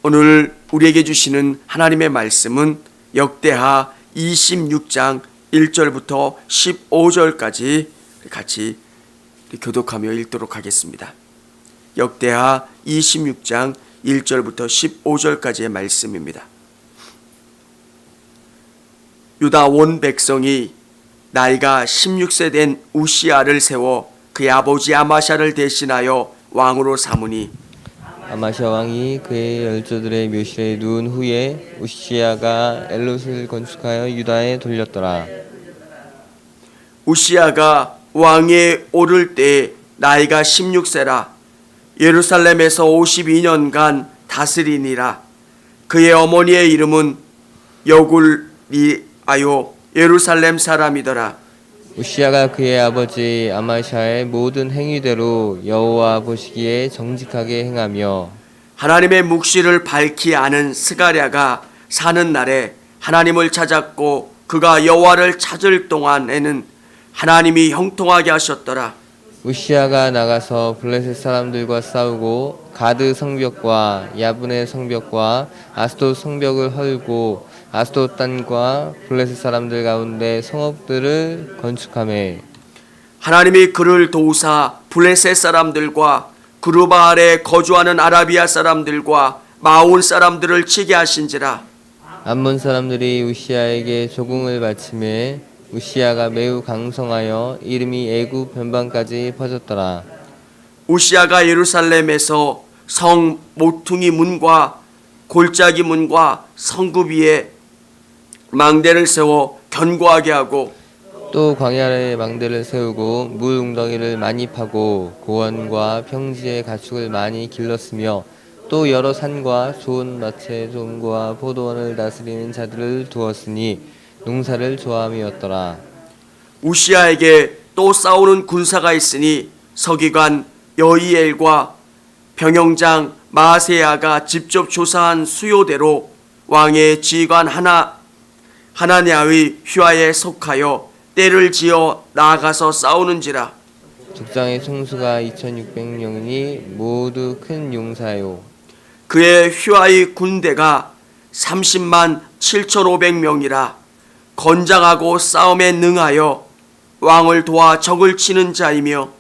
오늘 우리에게 주시는 하나님의 말씀은 역대하 26장 1절부터 15절까지 같이 교독하며 읽도록 하겠습니다. 역대하 26장 1절부터 15절까지의 말씀입니다. 유다 온 백성이 나이가 16세 된 우시야를 세워 그의 아버지 아마샤를 대신하여 왕으로 삼으니 아마샤 왕이 그의 열조들의 묘실에 누운 후에 우시야가 엘롯을 건축하여 유다에 돌렸더라. 우시야가 왕에 오를 때 나이가 16세라 예루살렘에서 52년간 다스리니라. 그의 어머니의 이름은 여굴리아요 예루살렘 사람이더라. 우시야가 그의 아버지 아마샤의 모든 행위대로 여호와 보시기에 정직하게 행하며 하나님의 묵시를 밝히 아는 스가랴가 사는 날에 하나님을 찾았고 그가 여호와를 찾을 동안에는 하나님이 형통하게 하셨더라. 우시야가 나가서 블레셋 사람들과 싸우고 가드 성벽과 야분의 성벽과 아스돗 성벽을 헐고 아스돗 땅과 블레셋 사람들 가운데 성읍들을 건축하매 하나님이 그를 도우사 블레셋 사람들과 그루바 아래 거주하는 아라비아 사람들과 마온 사람들을 치게 하신지라. 암몬 사람들이 우시야에게 조공을 바치매 우시야가 매우 강성하여 이름이 애굽 변방까지 퍼졌더라. 우시야가 예루살렘에서 성 모퉁이 문과 골짜기 문과 성읍 위에 망대를 세워 견고하게 하고 또 광야에 망대를 세우고 물 웅덩이를 많이 파고 고원과 평지의 가축을 많이 길렀으며 또 여러 산과 좋은 밭의 종과 포도원을 다스리는 자들을 두었으니 농사를 좋아함이었더라. 우시야에게 또 싸우는 군사가 있으니 서기관 여이엘과 병영장 마세야가 직접 조사한 수요대로 왕의 지휘관 하나냐의 휘하에 속하여 때를 지어 나아가서 싸우는지라. 족장의 총수가 2600명이니 모두 큰 용사요. 그의 휘하의 군대가 30만 7500명이라 건장하고 싸움에 능하여 왕을 도와 적을 치는 자이며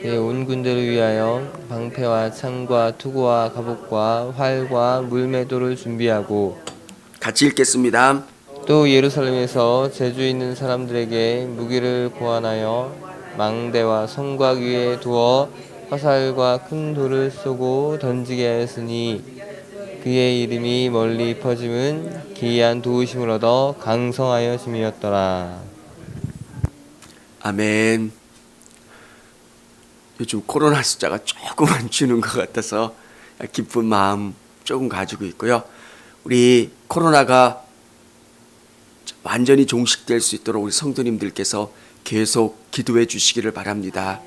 그의 온 군대를 위하여 방패와 창과 투구와 갑옷과 활과 물매도를 준비하고 같이 읽겠습니다. 또 예루살렘에서 재주 있는 사람들에게 무기를 고안하여 망대와 성곽 위에 두어 화살과 큰 돌을 쏘고 던지게 하였으니 그의 이름이 멀리 퍼짐은 기이한 도우심을 얻어 강성하여짐이었더라. 아멘. 요즘 코로나 숫자가 조금만 주는 것 같아서 기쁜 마음 조금 가지고 있고요. 우리 코로나가 완전히 종식될 수 있도록 우리 성도님들께서 계속 기도해 주시기를 바랍니다.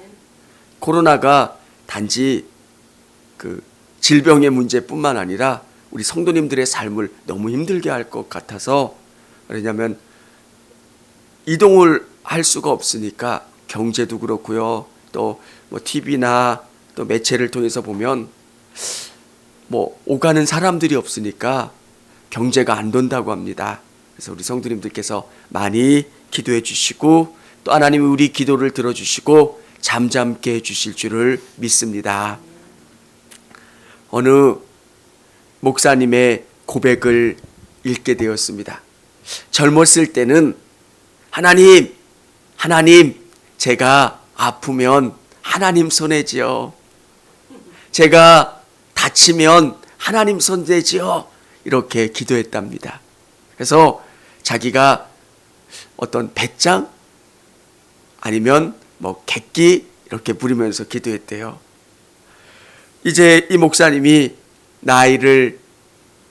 코로나가 단지 그 질병의 문제뿐만 아니라 우리 성도님들의 삶을 너무 힘들게 할 것 같아서, 왜냐하면 이동을 할 수가 없으니까 경제도 그렇고요. 또 뭐 TV나 또 매체를 통해서 보면 뭐 오가는 사람들이 없으니까 경제가 안 돈다고 합니다. 그래서 우리 성도님들께서 많이 기도해 주시고 또 하나님이 우리 기도를 들어주시고 잠잠게 해주실 줄을 믿습니다. 어느 목사님의 고백을 읽게 되었습니다. 젊었을 때는 하나님, 제가 아프면 하나님 손해지요. 제가 다치면 하나님 손해지요. 이렇게 기도했답니다. 그래서 자기가 어떤 배짱 아니면 뭐 객기 이렇게 부리면서 기도했대요. 이제 이 목사님이 나이를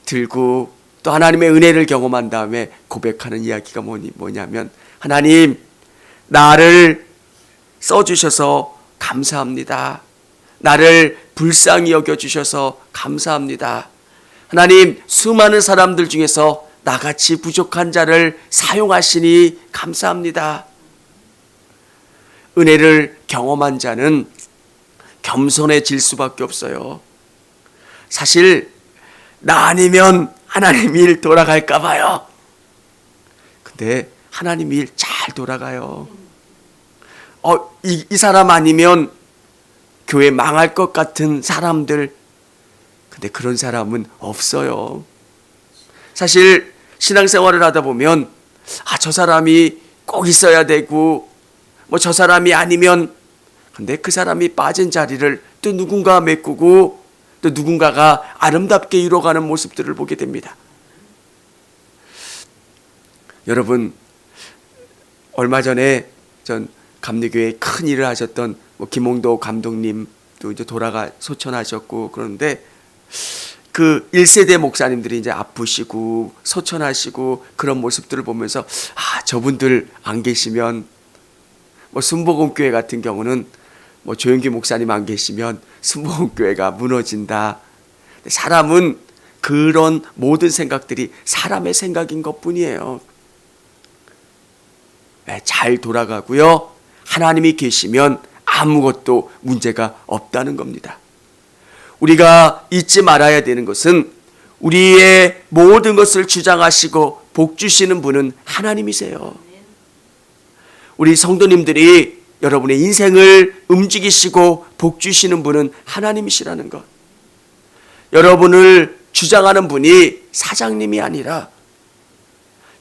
들고 또 하나님의 은혜를 경험한 다음에 고백하는 이야기가 뭐냐면, 하나님, 나를 써주셔서 감사합니다. 나를 불쌍히 여겨주셔서 감사합니다. 하나님, 수많은 사람들 중에서 나같이 부족한 자를 사용하시니 감사합니다. 은혜를 경험한 자는 겸손해질 수밖에 없어요. 사실 나 아니면 하나님 일 돌아갈까 봐요. 근데 하나님 일 잘 돌아가요. 이 사람 아니면 교회 망할 것 같은 사람들, 근데 그런 사람은 없어요. 사실 신앙생활을 하다 보면 저 사람이 꼭 있어야 되고 뭐 저 사람이 아니면, 근데 그 사람이 빠진 자리를 또 누군가 메꾸고 또 누군가가 아름답게 이뤄가는 모습들을 보게 됩니다. 여러분, 얼마 전에 전 감리교회 큰 일을 하셨던 김홍도 감독님도 이제 소천하셨고, 그런데 그 1세대 목사님들이 이제 아프시고 소천하시고 그런 모습들을 보면서 저분들 안 계시면, 순복음교회 같은 경우는 조영기 목사님 안 계시면 순복음교회가 무너진다. 사람은 그런 모든 생각들이 사람의 생각인 것뿐이에요. 잘 돌아가고요. 하나님이 계시면 아무것도 문제가 없다는 겁니다. 우리가 잊지 말아야 되는 것은 우리의 모든 것을 주장하시고 복 주시는 분은 하나님이세요. 우리 성도님들이 여러분의 인생을 움직이시고 복 주시는 분은 하나님이시라는 것. 여러분을 주장하는 분이 사장님이 아니라,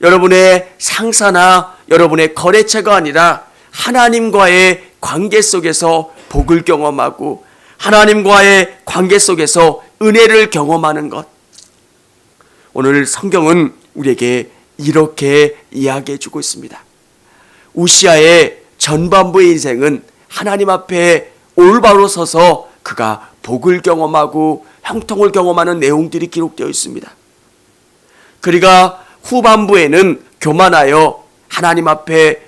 여러분의 상사나 여러분의 거래처가 아니라 하나님과의 관계 속에서 복을 경험하고 하나님과의 관계 속에서 은혜를 경험하는 것. 오늘 성경은 우리에게 이렇게 이야기해 주고 있습니다. 우시아의 전반부의 인생은 하나님 앞에 올바로 서서 그가 복을 경험하고 형통을 경험하는 내용들이 기록되어 있습니다. 그리고 후반부에는 교만하여 하나님 앞에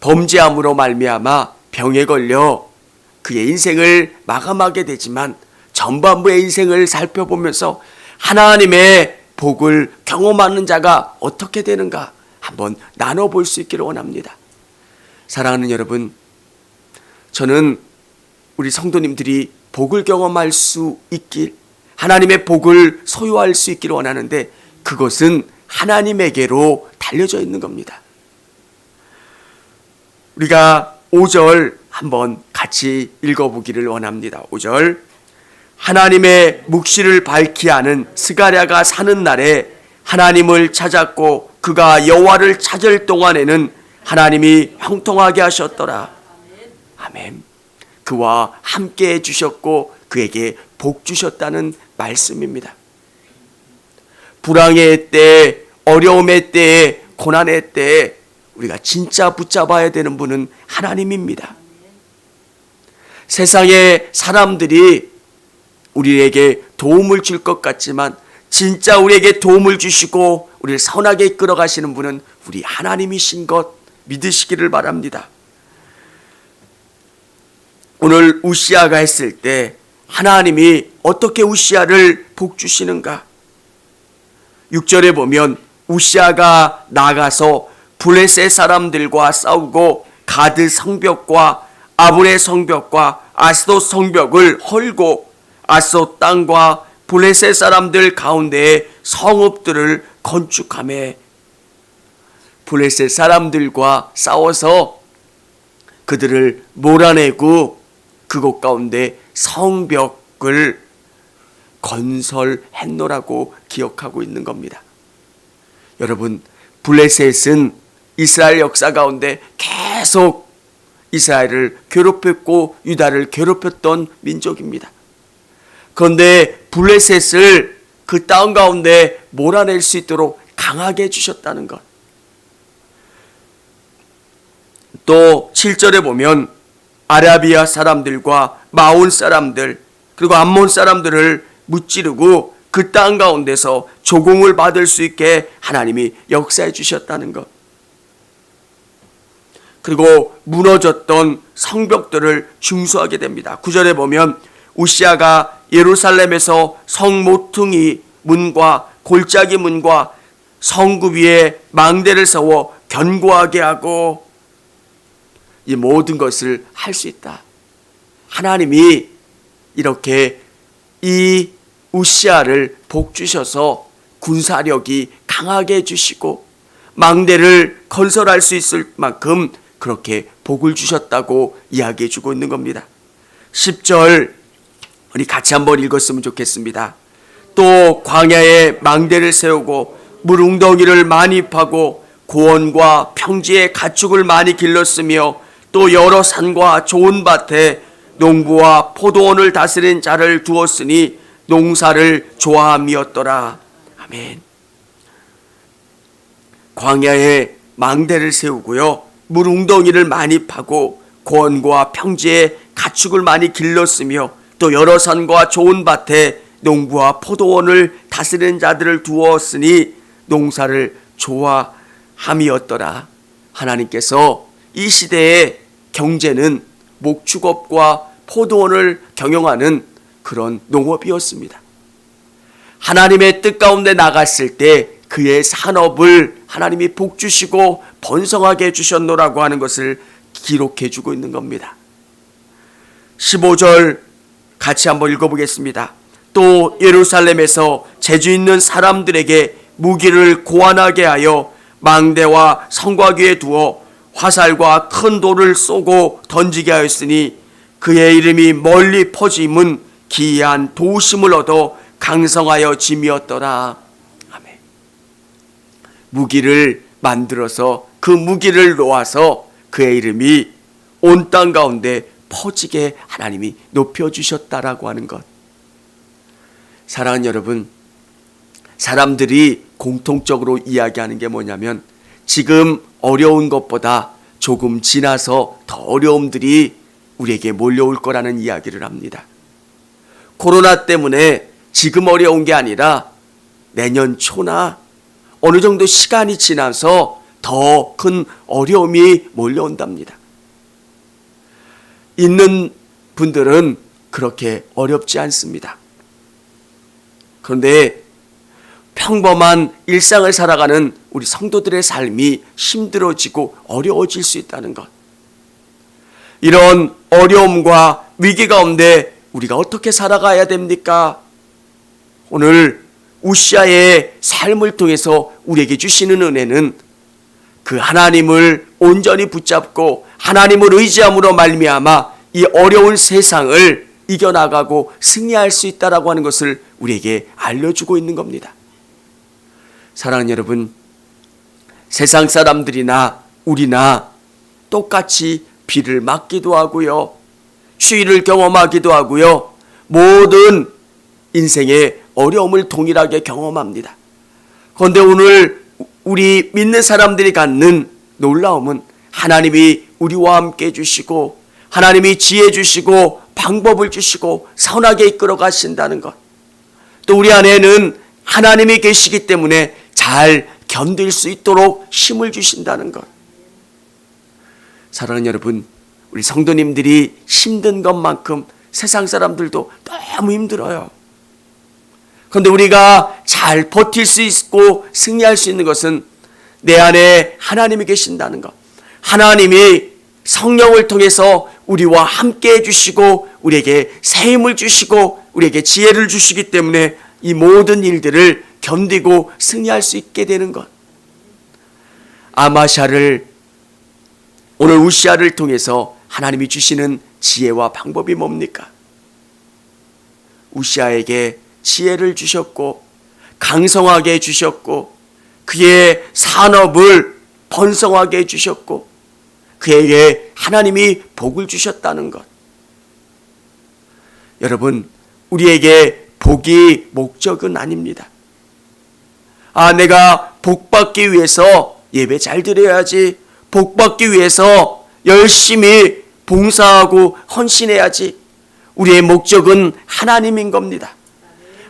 범죄함으로 말미암아 병에 걸려 그의 인생을 마감하게 되지만, 전반부의 인생을 살펴보면서 하나님의 복을 경험하는 자가 어떻게 되는가 한번 나눠볼 수 있기를 원합니다. 사랑하는 여러분, 저는 우리 성도님들이 복을 경험할 수 있길, 하나님의 복을 소유할 수 있기를 원하는데, 그것은 하나님에게로 달려져 있는 겁니다. 우리가 5절 한번 같이 읽어보기를 원합니다. 5절, 하나님의 묵시를 밝히 아는 스가랴가 사는 날에 하나님을 찾았고 그가 여호와를 찾을 동안에는 하나님이 형통하게 하셨더라. 아멘. 그와 함께 해주셨고 그에게 복 주셨다는 말씀입니다. 불황의 때에, 어려움의 때에, 고난의 때에 우리가 진짜 붙잡아야 되는 분은 하나님입니다. 세상의 사람들이 우리에게 도움을 줄 것 같지만 진짜 우리에게 도움을 주시고 우리를 선하게 이끌어 가시는 분은 우리 하나님이신 것 믿으시기를 바랍니다. 오늘 우시아가 했을 때 하나님이 어떻게 우시아를 복 주시는가? 6절에 보면 우시아가 나가서 블레셋 사람들과 싸우고 가드 성벽과 아브레 성벽과 아스돗 성벽을 헐고 아스돗 땅과 블레셋 사람들 가운데에 성읍들을 건축하며, 블레셋 사람들과 싸워서 그들을 몰아내고 그곳 가운데 성벽을 건설했노라고 기억하고 있는 겁니다. 여러분, 블레셋은 이스라엘 역사 가운데 계속 이스라엘을 괴롭혔고 유다를 괴롭혔던 민족입니다. 그런데 블레셋을 그 땅 가운데 몰아낼 수 있도록 강하게 해주셨다는 것. 또 7절에 보면 아라비아 사람들과 마온 사람들 그리고 암몬 사람들을 무찌르고 그 땅 가운데서 조공을 받을 수 있게 하나님이 역사해 주셨다는 것. 그리고 무너졌던 성벽들을 중수하게 됩니다. 9절에 보면 우시아가 예루살렘에서 성 모퉁이 문과 골짜기 문과 성구 위에 망대를 세워 견고하게 하고, 이 모든 것을 할 수 있다. 하나님이 이렇게 이 우시아를 복 주셔서 군사력이 강하게 해주시고 망대를 건설할 수 있을 만큼 그렇게 복을 주셨다고 이야기해 주고 있는 겁니다. 10절 우리 같이 한번 읽었으면 좋겠습니다. 또 광야에 망대를 세우고 물웅덩이를 많이 파고 고원과 평지에 가축을 많이 길렀으며 또 여러 산과 좋은 밭에 농부와 포도원을 다스린 자를 두었으니 농사를 좋아함이었더라. 아멘. 광야에 망대를 세우고요, 물웅덩이를 많이 파고 고원과 평지에 가축을 많이 길렀으며 또 여러 산과 좋은 밭에 농부와 포도원을 다스리는 자들을 두었으니 농사를 좋아함이었더라. 하나님께서 이 시대의 경제는 목축업과 포도원을 경영하는 그런 농업이었습니다. 하나님의 뜻 가운데 나갔을 때 그의 산업을 하나님이 복 주시고 번성하게 해주셨노라고 하는 것을 기록해 주고 있는 겁니다. 15절 같이 한번 읽어보겠습니다. 또 예루살렘에서 재주 있는 사람들에게 무기를 고안하게 하여 망대와 성곽위에 두어 화살과 큰 돌을 쏘고 던지게 하였으니 그의 이름이 멀리 퍼짐은 기이한 도심을 얻어 강성하여 짐이었더라. 아멘. 무기를 만들어서 그 무기를 놓아서 그의 이름이 온 땅 가운데 퍼지게 하나님이 높여주셨다라고 하는 것. 사랑하는 여러분, 사람들이 공통적으로 이야기하는 게 뭐냐면 지금 어려운 것보다 조금 지나서 더 어려움들이 우리에게 몰려올 거라는 이야기를 합니다. 코로나 때문에 지금 어려운 게 아니라 내년 초나 어느 정도 시간이 지나서 더 큰 어려움이 몰려온답니다. 있는 분들은 그렇게 어렵지 않습니다. 그런데 평범한 일상을 살아가는 우리 성도들의 삶이 힘들어지고 어려워질 수 있다는 것. 이런 어려움과 위기 가운데 우리가 어떻게 살아가야 됩니까? 오늘 우시아의 삶을 통해서 우리에게 주시는 은혜는 그 하나님을 온전히 붙잡고 하나님을 의지함으로 말미암아 이 어려운 세상을 이겨나가고 승리할 수 있다라고 하는 것을 우리에게 알려주고 있는 겁니다. 사랑하는 여러분, 세상 사람들이나 우리나 똑같이 비를 맞기도 하고요, 추위를 경험하기도 하고요, 모든 인생의 어려움을 동일하게 경험합니다. 그런데 오늘 우리 믿는 사람들이 갖는 놀라움은 하나님이 우리와 함께 해주시고 하나님이 지혜 주시고 방법을 주시고 선하게 이끌어 가신다는 것. 또 우리 안에는 하나님이 계시기 때문에 잘 견딜 수 있도록 힘을 주신다는 것. 사랑하는 여러분, 우리 성도님들이 힘든 것만큼 세상 사람들도 너무 힘들어요. 그런데 우리가 잘 버틸 수 있고 승리할 수 있는 것은 내 안에 하나님이 계신다는 것. 하나님이 성령을 통해서 우리와 함께 해주시고 우리에게 새 힘을 주시고 우리에게 지혜를 주시기 때문에 이 모든 일들을 견디고 승리할 수 있게 되는 것. 아마샤를, 오늘 우시아를 통해서 하나님이 주시는 지혜와 방법이 뭡니까? 우시아에게 지혜를 주셨고 강성하게 해주셨고 그의 산업을 번성하게 해주셨고 그에게 하나님이 복을 주셨다는 것. 여러분, 우리에게 복이 목적은 아닙니다. 내가 복 받기 위해서 예배 잘 드려야지, 복 받기 위해서 열심히 봉사하고 헌신해야지. 우리의 목적은 하나님인 겁니다.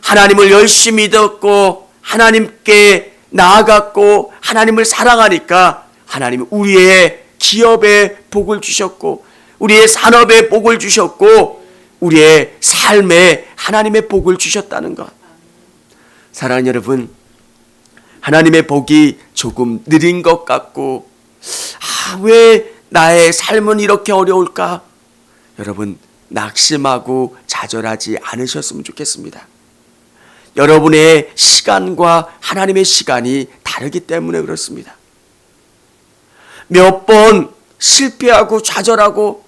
하나님을 열심히 믿었고 하나님께 나아갔고 하나님을 사랑하니까 하나님은 우리의 기업에 복을 주셨고 우리의 산업에 복을 주셨고 우리의 삶에 하나님의 복을 주셨다는 것. 사랑하는 여러분, 하나님의 복이 조금 느린 것 같고 왜 나의 삶은 이렇게 여러분의 시간과 하나님의 시간이 다르기 때문에 그렇습니다. 몇 번 실패하고 좌절하고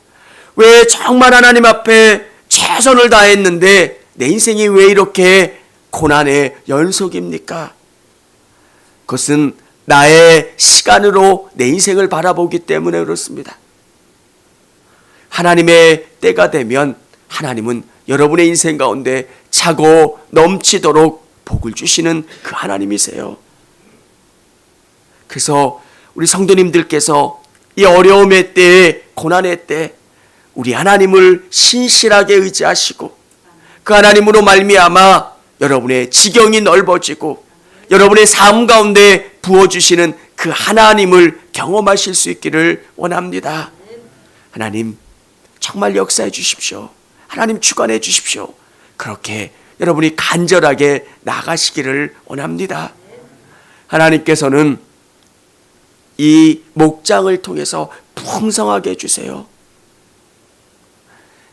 왜 정말 하나님 앞에 최선을 다했는데 내 인생이 왜 이렇게 고난의 연속입니까? 그것은 나의 시간으로 내 인생을 바라보기 때문에 그렇습니다. 하나님의 때가 되면 하나님은 여러분의 인생 가운데 차고 넘치도록 복을 주시는 그 하나님이세요. 그래서 우리 성도님들께서 이 어려움의 때에, 고난의 때 우리 하나님을 신실하게 의지하시고 그 하나님으로 말미암아 여러분의 지경이 넓어지고 여러분의 삶 가운데 부어주시는 그 하나님을 경험하실 수 있기를 원합니다. 하나님 정말 역사해 주십시오. 하나님 주관해 주십시오. 그렇게 여러분이 간절하게 나가시기를 원합니다. 하나님께서는 이 목장을 통해서 풍성하게 해주세요.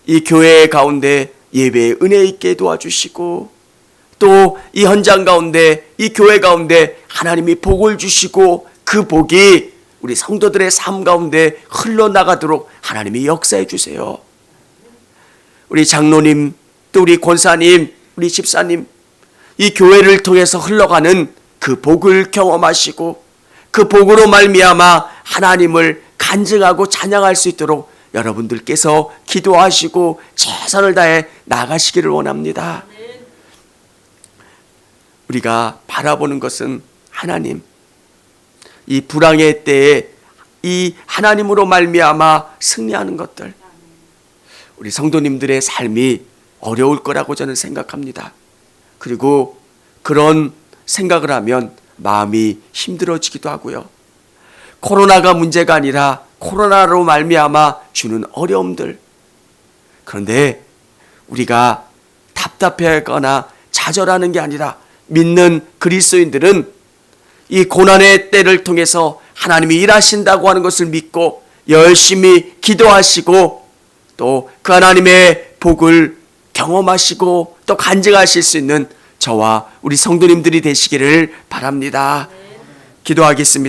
이 교회 가운데 예배에 은혜 있게 도와주시고 또 이 현장 가운데 이 교회 가운데 하나님이 복을 주시고 그 복이 우리 성도들의 삶 가운데 흘러나가도록 하나님이 역사해 주세요. 우리 장로님 또 우리 권사님 우리 집사님 이 교회를 통해서 흘러가는 그 복을 경험하시고 그 복으로 말미암아 하나님을 간증하고 찬양할 수 있도록 여러분들께서 기도하시고 최선을 다해 나가시기를 원합니다. 우리가 바라보는 것은 하나님, 이 불황의 때에 이 하나님으로 말미암아 승리하는 것들, 우리 성도님들의 삶이 어려울 거라고 저는 생각합니다. 그리고 그런 생각을 하면 마음이 힘들어지기도 하고요. 코로나가 문제가 아니라 코로나로 말미암아 주는 어려움들. 그런데 우리가 답답해하거나 좌절하는 게 아니라 믿는 그리스도인들은 이 고난의 때를 통해서 하나님이 일하신다고 하는 것을 믿고 열심히 기도하시고 또 그 하나님의 복을 경험하시고 또 간증하실 수 있는 저와 우리 성도님들이 되시기를 바랍니다. 기도하겠습니다.